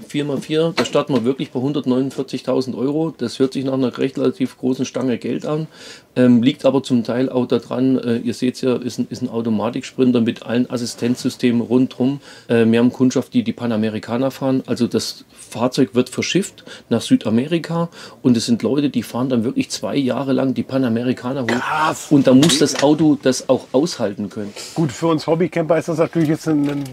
4x4, da starten wir wirklich bei 149.000 Euro. Das hört sich nach einer relativ großen Stange Geld an. Liegt aber zum Teil auch daran, ihr seht es ja, ist ein Automatiksprinter mit allen Assistenzsystemen rundherum. Wir haben Kundschaft, die Panamerikaner fahren. Also das Fahrzeug wird verschifft nach Südamerika und es sind Leute, die fahren dann wirklich 2 Jahre lang die Panamerikaner hoch. Krass. Und da muss das Auto das auch aushalten können. Gut, für uns Hobbycamper ist das natürlich jetzt dann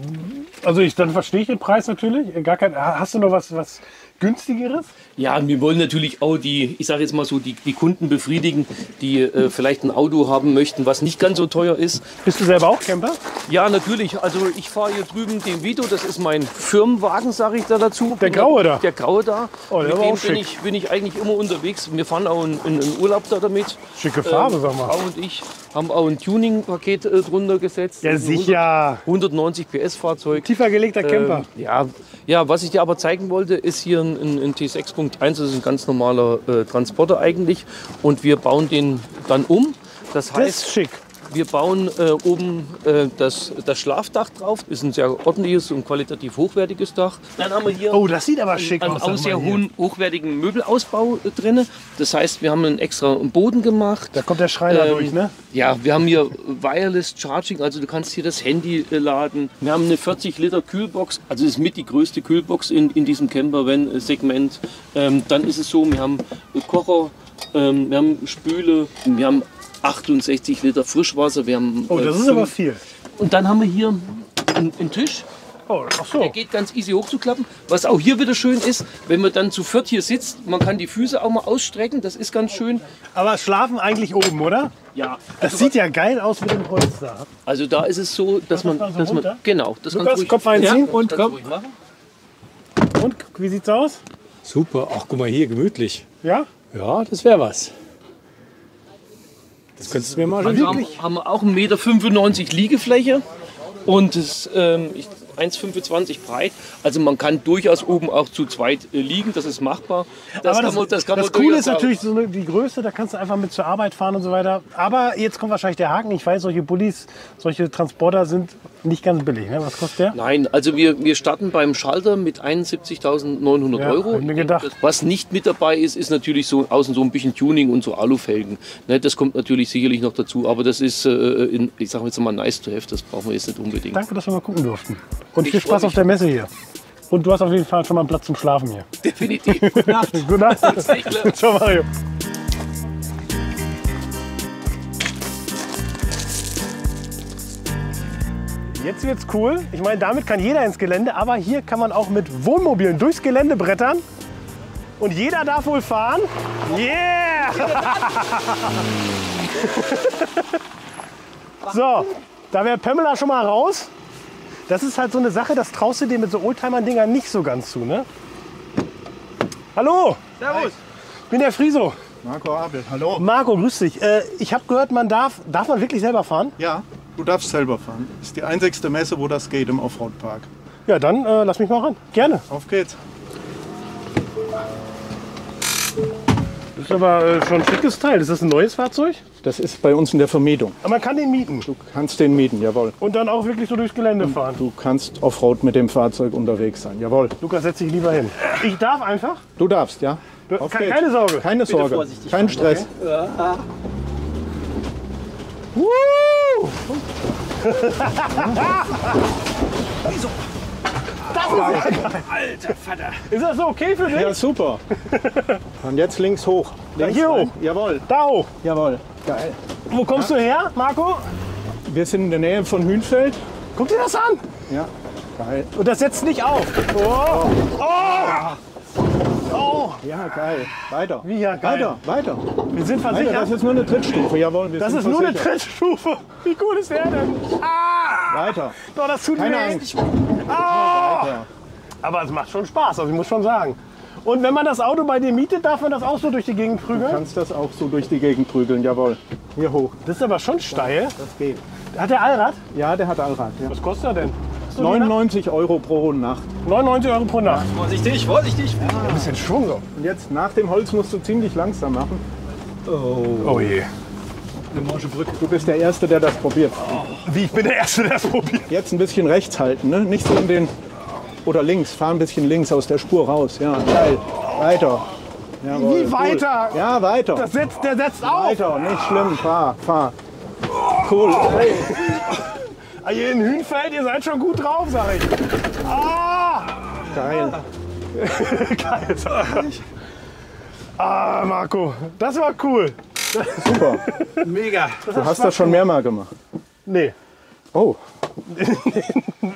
verstehe ich den Preis natürlich. Gar kein, hast du noch was günstigeres? Ja, wir wollen natürlich auch ich sage jetzt mal so, die Kunden befriedigen, die vielleicht ein Auto haben möchten, was nicht ganz so teuer ist. Bist du selber auch Camper? Ja, natürlich. Also ich fahre hier drüben den Vito, das ist mein Firmenwagen, sage ich da dazu. Der graue da? Der graue da. Oh, der Mit war dem auch schick. bin ich eigentlich immer unterwegs. Wir fahren auch in Urlaub da damit. Schicke Farbe, sag mal. Frau und ich haben auch ein Tuning-Paket drunter gesetzt. Ja, Das ist ein sicher. 190 PS Fahrzeug. Tiefer gelegter Camper. Ja, was ich dir aber zeigen wollte, ist hier ein T6.1, das ist ein ganz normaler Transporter eigentlich. Und wir bauen den dann um. Das heißt, ist schick. Wir bauen oben das Schlafdach drauf. Das ist ein sehr ordentliches und qualitativ hochwertiges Dach. Dann haben wir hier Oh, das sieht aber schick einen aus. auch sag sehr mal hier. hochwertigen Möbelausbau drin. Das heißt, wir haben einen extra Boden gemacht. Da kommt der Schreiner durch, ne? Ja, wir haben hier Wireless Charging, also du kannst hier das Handy laden. Wir haben eine 40 Liter Kühlbox, also das ist mit die größte Kühlbox in diesem Campervan-Segment. Dann ist es so, wir haben Kocher, wir haben Spüle, wir haben 68 Liter Frischwasser. Wir haben, Oh, das ist aber viel. Und dann haben wir hier einen Tisch. Oh, ach so. Der geht ganz easy hochzuklappen. Was auch hier wieder schön ist, wenn man dann zu viert hier sitzt, man kann die Füße auch mal ausstrecken, das ist ganz schön. Aber schlafen eigentlich oben, oder? Ja. Das sieht ja geil aus mit dem Holz da. Also da ist es so, dass man, man so dass man runter? genau, das Lukas, kannst du ruhig- Kopf einziehen Ja, und kannst du komm. ruhig machen. Und, wie sieht's aus? Super. Ach, guck mal hier, gemütlich. Ja? Ja, das wäre was. Das könntest du mir mal Also haben wir auch 1,95 Meter Liegefläche. Und es ist 1,25 breit. Also man kann durchaus oben auch zu zweit liegen, das ist machbar. Das Coole ist natürlich so die Größe, da kannst du einfach mit zur Arbeit fahren und so weiter. Aber jetzt kommt wahrscheinlich der Haken. Ich weiß, solche Bullis, solche Transporter sind nicht ganz billig. Ne? Was kostet der? Nein, also wir starten beim Schalter mit 71.900 Euro. Hab ich mir gedacht. Was nicht mit dabei ist, ist natürlich so außen so ein bisschen Tuning und so Alufelgen. Ne, das kommt natürlich sicherlich noch dazu, aber das ist, ich sage jetzt mal nice to have, das brauchen wir jetzt nicht unbedingt. Danke, dass wir mal gucken durften. Und viel Spaß auf der Messe hier. Und du hast auf jeden Fall schon mal einen Platz zum Schlafen hier. Definitiv. Gute Nacht. Gute Nacht. Ciao, Mario. Jetzt wird's cool. Ich meine, damit kann jeder ins Gelände, aber hier kann man auch mit Wohnmobilen durchs Gelände brettern. Und jeder darf wohl fahren. Yeah! So, da wäre Pamela schon mal raus. Das ist halt so eine Sache, das traust du dir mit so Oldtimer-Dingern nicht so ganz zu, ne? Hallo! Servus! Ich bin der Friso. Marco Abel, hallo. Marco, grüß dich. Ich habe gehört, man darf man wirklich selber fahren? Ja, du darfst selber fahren. Das ist die einzigste Messe, wo das geht im Offroad-Park. Ja, dann lass mich mal ran. Gerne. Auf geht's. Das ist aber schon ein schickes Teil. Ist das ein neues Fahrzeug? Das ist bei uns in der Vermietung. Aber man kann den mieten? Du kannst den mieten, jawohl. Und dann auch wirklich so durchs Gelände fahren? Du kannst Offroad mit dem Fahrzeug unterwegs sein, jawohl. Lukas, setz dich lieber hin. Ich darf einfach? Du darfst, ja. Keine Sorge. Keine Sorge. Kein Stress. Okay. Wieso? Das ist ja geil. Alter Vater. Ist das so okay für dich? Ja, super. Und jetzt links hoch. Links hier rein. hoch? Jawohl. Da hoch? Jawohl. Geil. Wo kommst du her, Marco? Wir sind in der Nähe von Hünfeld. Guck dir das an. Ja, geil. Und das setzt nicht auf. Oh. Oh. Oh. Ja, geil. Weiter. Wie ja, geil. Weiter. Wir sind versichert. Weiter, das ist nur eine Trittstufe. Jawohl, das ist nur eine Trittstufe. Wie cool ist der denn? Ah. Weiter. Doch, das tut Keine weh. Angst. Ah. Weiter. Aber es macht schon Spaß, also ich muss schon sagen. Und wenn man das Auto bei dir mietet, darf man das auch so durch die Gegend prügeln? Du kannst das auch so durch die Gegend prügeln, jawohl. Hier hoch. Das ist aber schon steil. Das geht. Hat der Allrad? Ja, der hat Allrad. Ja. Was kostet er denn? 99 Euro pro Nacht. 99 Euro pro Nacht. Vorsichtig, vorsichtig. Ja, ein bisschen Schwung so. Und jetzt nach dem Holz musst du ziemlich langsam machen. Oh je. Eine morsche Brücke. Du bist der Erste, der das probiert. Wie, ich bin der Erste, der das probiert? Jetzt ein bisschen rechts halten, ne? Nicht so in den... Oder links, fahr ein bisschen links aus der Spur raus. Ja, geil. Weiter. Jawohl, Wie weiter? Cool. Ja, weiter. Der setzt auf. Weiter, nicht schlimm. Fahr. Cool. Hey. Hier in Hünfeld, ihr seid schon gut drauf, sag ich. Ah! Geil. Geil, sag ich. Ah, Marco, das war cool. Super. Mega. Du hast das schon mehrmal gemacht. Nee. Oh.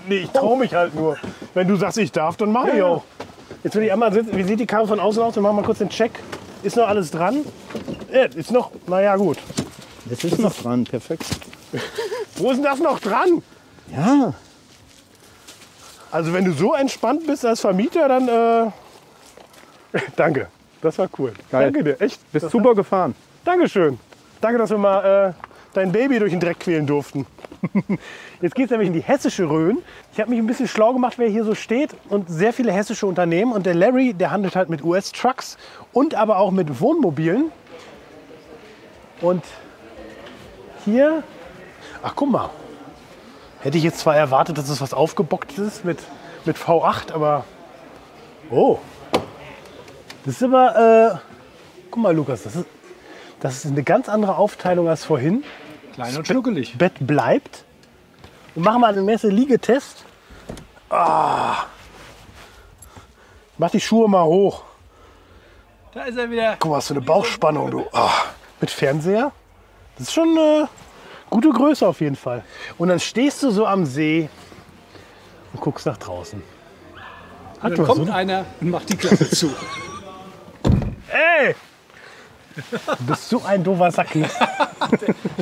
Nee, ich traue mich halt nur. Wenn du sagst, ich darf, dann mache ich auch. Jetzt will ich einmal sitzen. Wie sieht die Karre von außen aus? Wir machen mal kurz den Check. Ist noch alles dran? Ist noch, naja, gut. Das ist noch dran, perfekt. Wo ist denn das noch dran? Ja. Also wenn du so entspannt bist als Vermieter, dann danke. Das war cool. Geil. Danke dir, echt. Bist super gefahren. Dankeschön. Danke, dass wir mal dein Baby durch den Dreck quälen durften. Jetzt geht es nämlich in die hessische Rhön. Ich habe mich ein bisschen schlau gemacht, wer hier so steht. Und sehr viele hessische Unternehmen. Und der Larry, der handelt halt mit US-Trucks und aber auch mit Wohnmobilen. Und hier, ach guck mal, hätte ich jetzt zwar erwartet, dass es was aufgebocktes ist mit V8, aber oh, das ist aber, guck mal Lukas, das ist eine ganz andere Aufteilung als vorhin. Klein und schnuckelig. Bett bleibt. Und machen mal einen Messe-Liegetest. Ah. Mach die Schuhe mal hoch. Da ist er wieder. Guck mal, hast du eine Bauchspannung, du. Ah. Mit Fernseher. Das ist schon eine gute Größe auf jeden Fall. Und dann stehst du so am See und guckst nach draußen. Und dann kommt einer und macht die Klappe zu. Ey! Du bist so ein doofer Sack. Ne?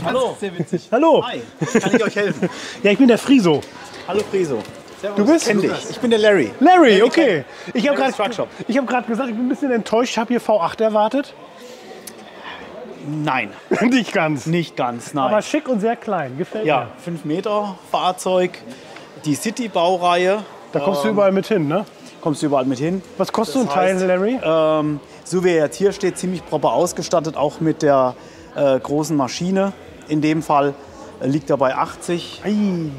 Hallo. Sehr witzig. Hallo. Hi, kann ich euch helfen? Ja, ich bin der Friso. Hallo Friso. Servus. Du bist? Kenn dich. Ich bin der Larry. Larry, okay. Ich habe Larry's Truck Shop. gerade gesagt, ich bin ein bisschen enttäuscht. Ich habe hier V8 erwartet. Nein. Nicht ganz? Nicht ganz, nein. Aber schick und sehr klein, gefällt Ja, mir. 5 Meter Fahrzeug, die City-Baureihe. Da kommst du überall mit hin, ne? Kommst du überall mit hin. Was kostet so ein Teil, Larry? So wie er jetzt hier steht, ziemlich proper ausgestattet, auch mit der großen Maschine. In dem Fall liegt er bei 80. Ei.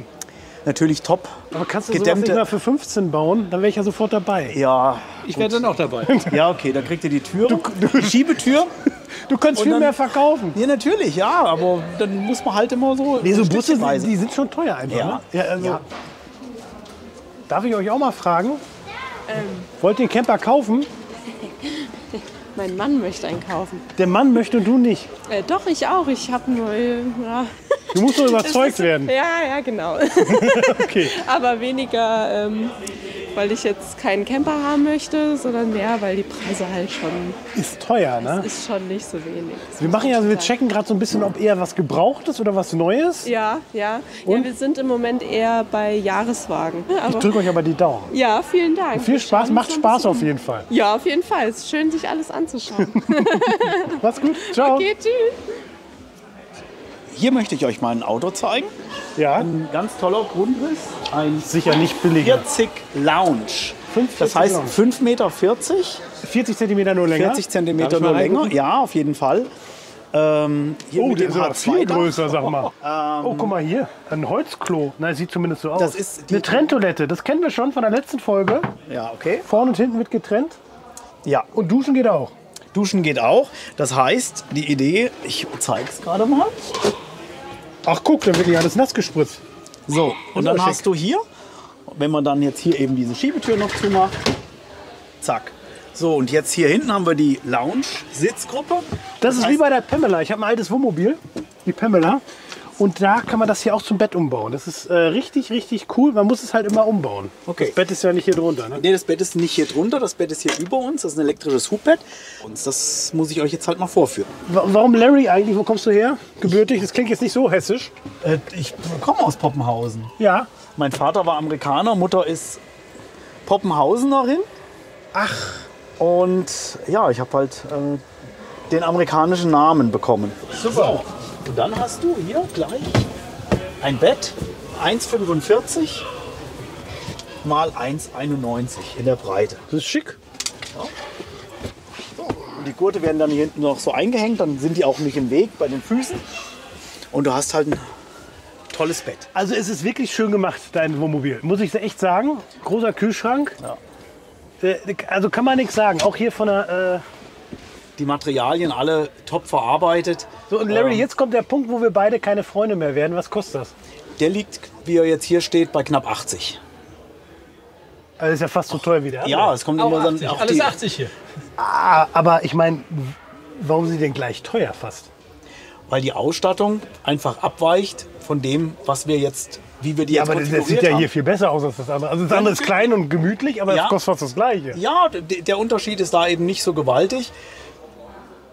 Natürlich top. Aber kannst du sowas nicht mal für 15 bauen? Dann wäre ich ja sofort dabei. Ja. Ich wäre dann auch dabei. Ja, okay, dann kriegt ihr die Tür, die Schiebetür. Du könntest viel mehr verkaufen. Ja, natürlich, ja, aber dann muss man halt immer so. Nee, so Busse, stückchenweise. die sind schon teuer einfach. Ja. Ne? Ja, also, Ja. Darf ich euch auch mal fragen? Wollt ihr den Camper kaufen? Mein Mann möchte einen kaufen. Der Mann möchte und du nicht. Doch, ich auch. Ich habe nur... Ja. Du musst nur überzeugt werden. Ja, genau. Okay. Aber weniger, weil ich jetzt keinen Camper haben möchte, sondern mehr, weil die Preise halt schon... Ist teuer, ne? Das ist schon nicht so wenig. Wir machen ja, also wir checken gerade so ein bisschen, ob eher was Gebrauchtes oder was Neues. Ja. Und? Wir sind im Moment eher bei Jahreswagen. Ich drücke euch aber die Daumen. Ja, vielen Dank. Viel Spaß, macht Spaß auf jeden Fall. Ja, auf jeden Fall. Es ist schön, sich alles anzuschauen. Mach's gut. Ciao. Okay, tschüss. Hier möchte ich euch mal ein Auto zeigen. Ja. Ein ganz toller Grundriss. Ein Sicher nicht billiger. 40 Lounge. Das heißt 5,40 Meter. 40 cm nur länger? 40 cm nur länger, ja, auf jeden Fall. Hier mit der dem ist aber viel H2-Dach. größer, sag mal. Oh, guck mal hier, ein Holzklo. Na, sieht zumindest so aus. Das ist eine Trenntoilette, das kennen wir schon von der letzten Folge. Ja, okay. Vorne und hinten wird getrennt. Ja. Und duschen geht auch. Duschen geht auch. Das heißt, die Idee, ich zeige es gerade mal. Ach guck, dann wird ja alles nass gespritzt. So, und Das ist dann hast du hier, wenn man dann jetzt hier eben diese Schiebetür noch zumacht, zack. So, und jetzt hier hinten haben wir die Lounge-Sitzgruppe. Das ist wie bei der Pamela. Ich habe ein altes Wohnmobil, die Pamela. Und da kann man das hier auch zum Bett umbauen. Das ist richtig, richtig cool. Man muss es halt immer umbauen. Okay. Das Bett ist ja nicht hier drunter. Ne? Nee, das Bett ist nicht hier drunter, das Bett ist hier über uns. Das ist ein elektrisches Hubbett. Und das muss ich euch jetzt halt mal vorführen. Warum Larry eigentlich? Wo kommst du her? Gebürtig? Das klingt jetzt nicht so hessisch. Ich komme aus Poppenhausen. Ja. Mein Vater war Amerikaner, Mutter ist Poppenhausenerin. Ach. Und ja, ich habe halt den amerikanischen Namen bekommen. Super. So, und dann hast du hier gleich ein Bett, 1,45 mal 1,91 in der Breite. Das ist schick. Ja. So, und die Gurte werden dann hier hinten noch so eingehängt, dann sind die auch nicht im Weg bei den Füßen. Und du hast halt ein tolles Bett. Also es ist wirklich schön gemacht, dein Wohnmobil. Muss ich echt sagen. Großer Kühlschrank. Ja. Also kann man nichts sagen. Auch hier von der... Die Materialien alle top verarbeitet. So, und Larry, jetzt kommt der Punkt, wo wir beide keine Freunde mehr werden. Was kostet das? Der liegt, wie er jetzt hier steht, bei knapp 80. Also ist ja fast so teuer wie der andere. Ja, es kommt immer dann auch Alles die, 80 hier. Aber ich meine, warum sind die denn gleich teuer fast? weil die Ausstattung einfach abweicht von dem, was wir jetzt, wie wir die jetzt aber das konfiguriert sieht ja haben. hier viel besser aus als das andere. Also das andere ist klein und gemütlich, aber Ja. es kostet fast das Gleiche. Ja, der Unterschied ist da eben nicht so gewaltig.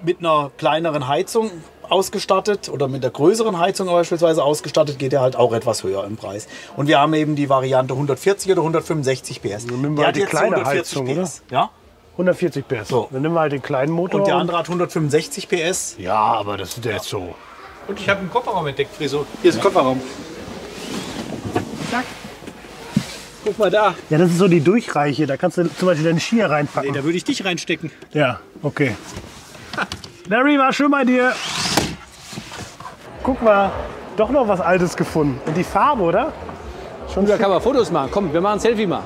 Mit einer kleineren Heizung ausgestattet oder mit der größeren Heizung beispielsweise ausgestattet, geht er halt auch etwas höher im Preis. Und wir haben eben die Variante 140 oder 165 PS. Dann nehmen wir Der halt die hat jetzt kleine 140 Heizung, oder? PS. Ja? 140 PS. So. Dann nehmen wir halt den kleinen Motor. Und der andere hat 165 PS. Ja, aber das ist ja jetzt so. Und ich habe einen Kofferraum entdeckt, Friso. Hier ist ein Kofferraum. Zack. Guck mal da. Ja, das ist so die Durchreiche. Da kannst du zum Beispiel deine Skier reinpacken. Nee, da würde ich dich reinstecken. Ja, okay. Larry, war schön bei dir. Guck mal, doch noch was Altes gefunden. Und die Farbe, oder? Schon da kann man Fotos machen. Komm, wir machen ein Selfie mal.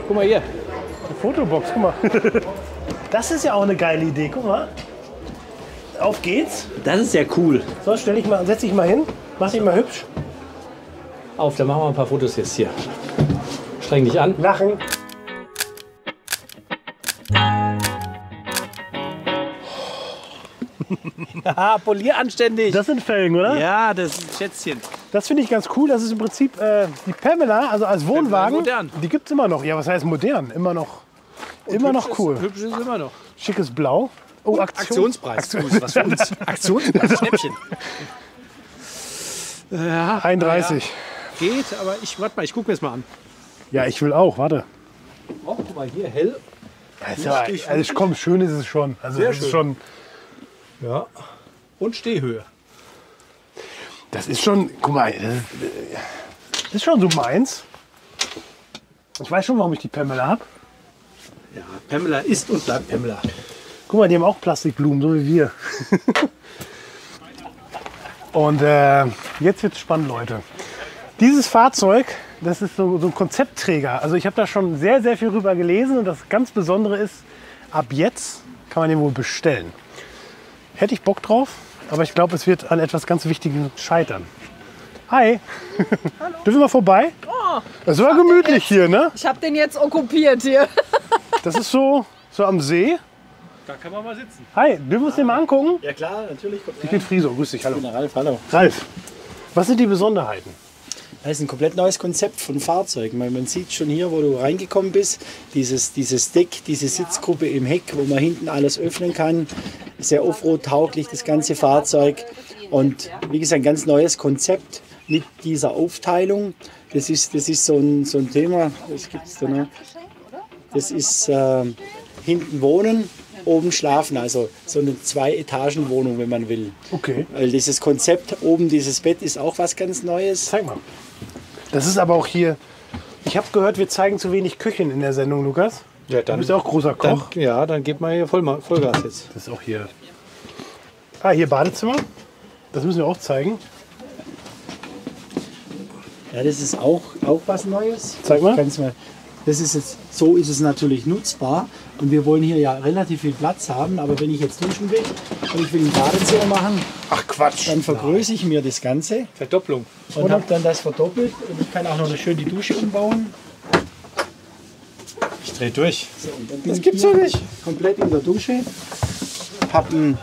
Guck mal hier. Die Fotobox, guck mal. Das ist ja auch eine geile Idee. Guck mal. Auf geht's. Das ist ja cool. So, setz dich mal hin. Mach dich mal hübsch. Auf, dann machen wir ein paar Fotos jetzt hier. Streng dich an. Lachen. Haha, polier anständig. Das sind Felgen, oder? Ja, das ist ein Schätzchen. Das finde ich ganz cool. Das ist im Prinzip die Pamela, also als Wohnwagen. modern. Die gibt es immer noch. Ja, was heißt modern? Immer noch cool. Hübsch ist immer noch. Schickes Blau. Oh, Aktionspreis. Was für uns. Aktionspreis, Schnäppchen. Ja, 31. Ja. Geht, aber warte mal, ich gucke mir das mal an. Ja, ich will auch. Warte. Oh, guck mal hier, hell. Ja, ist ja, also komm, schön ist es schon. Also Sehr es ist schön. schon. Ja. Und Stehhöhe. Das ist schon, guck mal, das ist schon so meins. Ich weiß schon, warum ich die Pamela habe. Ja, Pamela ist und bleibt Pamela. Guck mal, die haben auch Plastikblumen, so wie wir. Und jetzt wird es spannend, Leute. Dieses Fahrzeug, das ist so ein Konzeptträger. Also ich habe da schon sehr, sehr viel drüber gelesen. Und das ganz Besondere ist, ab jetzt kann man den wohl bestellen. Hätte ich Bock drauf, aber ich glaube, es wird an etwas ganz Wichtigem scheitern. Hi. Hallo. Dürfen wir vorbei? Oh, das war gemütlich hier, ne? Ich habe den jetzt okkupiert hier. Das ist so am See. Da kann man mal sitzen. Hi, dürfen wir uns den mal angucken? Ja klar, natürlich. Ich bin Friso, grüß dich, hallo. Ich bin Ralf, hallo. Ralf, was sind die Besonderheiten? Das ist ein komplett neues Konzept von Fahrzeugen. Man sieht schon hier, wo du reingekommen bist, dieses Deck, diese Sitzgruppe im Heck, wo man hinten alles öffnen kann. Sehr offroad-tauglich, das ganze Fahrzeug. Und wie gesagt, ein ganz neues Konzept mit dieser Aufteilung. Das ist so ein Thema, das gibt's da noch. Das ist hinten wohnen, oben schlafen, also so eine 2-Etagen-Wohnung, wenn man will. Okay. Weil dieses Konzept oben, dieses Bett, ist auch was ganz Neues. Zeig mal. Das ist aber auch hier, ich habe gehört, wir zeigen zu wenig Küchen in der Sendung, Lukas. Ja, dann, du bist ja auch großer Koch. Dann geht mal hier Vollgas jetzt. Das ist auch hier. Hier Badezimmer. Das müssen wir auch zeigen. Ja, das ist auch was Neues. Zeig mal. Das ist jetzt, so ist es natürlich nutzbar. Und wir wollen hier ja relativ viel Platz haben. Aber wenn ich jetzt duschen will und ich will ein Badezimmer machen, ach Quatsch, dann vergrößere ich mir das Ganze. Verdopplung. Und habe dann das verdoppelt. Und ich kann auch noch schön die Dusche umbauen. Ich drehe durch. So, und dann das gibt's ja nicht. Komplett in der Dusche. Habe einen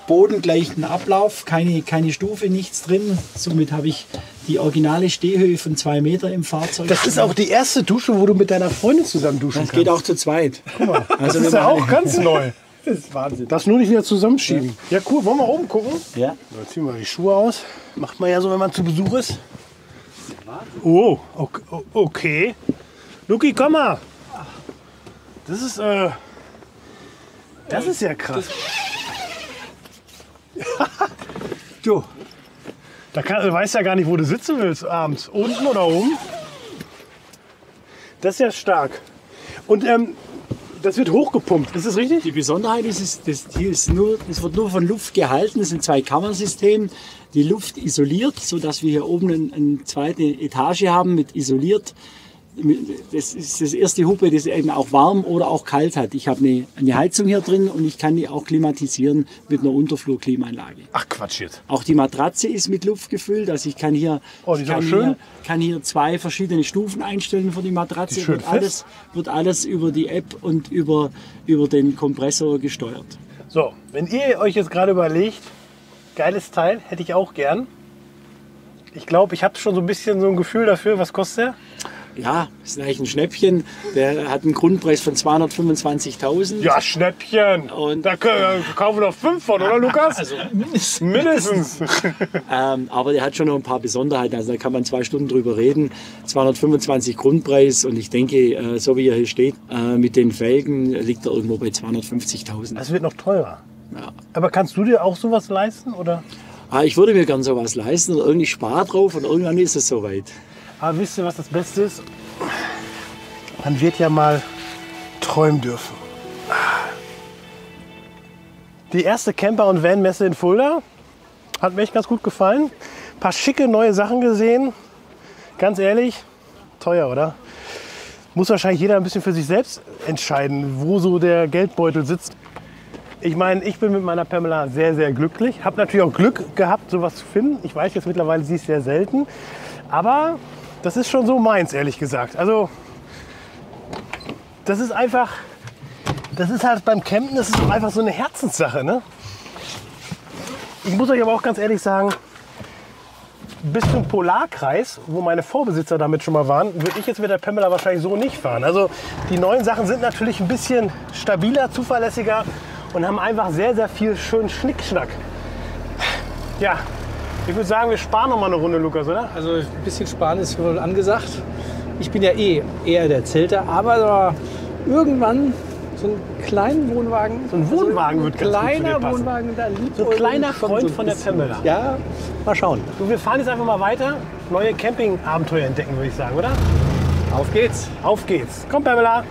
bodengleichen Ablauf, keine Stufe, nichts drin. Somit habe ich die originale Stehhöhe von 2 Meter im Fahrzeug. Das ist auch die erste Dusche, wo du mit deiner Freundin zusammen duschen kannst. Das geht auch zu zweit. Guck mal, das ist ja auch ganz neu. Das ist Wahnsinn. Das nur nicht wieder zusammenschieben. Ja cool, wollen wir oben gucken? Ja. Jetzt ziehen wir die Schuhe aus. Macht man ja so, wenn man zu Besuch ist. Oh, okay. Luki, komm mal. Das ist ja krass. Du, du weißt ja gar nicht, wo du sitzen willst abends. Unten oder oben? Das ist ja stark. Und das wird hochgepumpt, ist das richtig? Die Besonderheit ist, das wird nur von Luft gehalten. Es sind 2 Kammersystemen. Die Luft isoliert, sodass wir hier oben eine zweite Etage haben mit isoliert. Das ist das erste Hupe, das eben auch warm oder auch kalt hat. Ich habe eine Heizung hier drin und ich kann die auch klimatisieren mit einer Unterflurklimaanlage. Ach Quatsch jetzt. Auch die Matratze ist mit Luft gefüllt. Also ich kann hier, kann hier 2 verschiedene Stufen einstellen für die Matratze. Wird alles über die App und über den Kompressor gesteuert. So, wenn ihr euch jetzt gerade überlegt, geiles Teil, hätte ich auch gern. Ich glaube, ich habe schon so ein bisschen so ein Gefühl dafür. Was kostet der? Ja, das ist eigentlich ein Schnäppchen. Der hat einen Grundpreis von 225.000. Ja, Schnäppchen. Und da kaufen wir noch 5 von, oder Lukas? Also mindestens. Aber der hat schon noch ein paar Besonderheiten. Also da kann man 2 Stunden drüber reden. 225 Grundpreis und ich denke, so wie er hier steht, mit den Felgen liegt er irgendwo bei 250.000. Das wird noch teurer. Ja. Aber kannst du dir auch sowas leisten, oder? Ich würde mir gern sowas leisten und irgendwie spare drauf und irgendwann ist es soweit. Aber wisst ihr, was das Beste ist? Man wird ja mal träumen dürfen. Die erste Camper- und Van-Messe in Fulda hat mir echt ganz gut gefallen. Ein paar schicke neue Sachen gesehen. Ganz ehrlich, teuer, oder? Muss wahrscheinlich jeder ein bisschen für sich selbst entscheiden, wo so der Geldbeutel sitzt. Ich meine, ich bin mit meiner Pamela sehr, sehr glücklich. Habe natürlich auch Glück gehabt, sowas zu finden. Ich weiß jetzt mittlerweile, sie ist sehr selten. Aber das ist schon so meins, ehrlich gesagt. Also, das ist einfach, das ist halt beim Campen, das ist einfach so eine Herzenssache, ne? Ich muss euch aber auch ganz ehrlich sagen, bis zum Polarkreis, wo meine Vorbesitzer damit schon mal waren, würde ich jetzt mit der Pamela wahrscheinlich so nicht fahren. Also, die neuen Sachen sind natürlich ein bisschen stabiler, zuverlässiger und haben einfach sehr, sehr viel schönen Schnickschnack. Ja. Ich würde sagen, wir sparen noch mal eine Runde, Lukas, oder? Also ein bisschen sparen ist wohl angesagt. Ich bin ja eher der Zelter, aber irgendwann So einen kleinen Wohnwagen. So ein Wohnwagen wird ganz gut zu dir kleiner passen. Wohnwagen, da liegt So ein kleiner Freund von der Pamela. Ja, mal schauen. Du, wir fahren jetzt einfach mal weiter. Neue Camping-Abenteuer entdecken, würde ich sagen, oder? Auf geht's. Auf geht's. Komm, Pamela.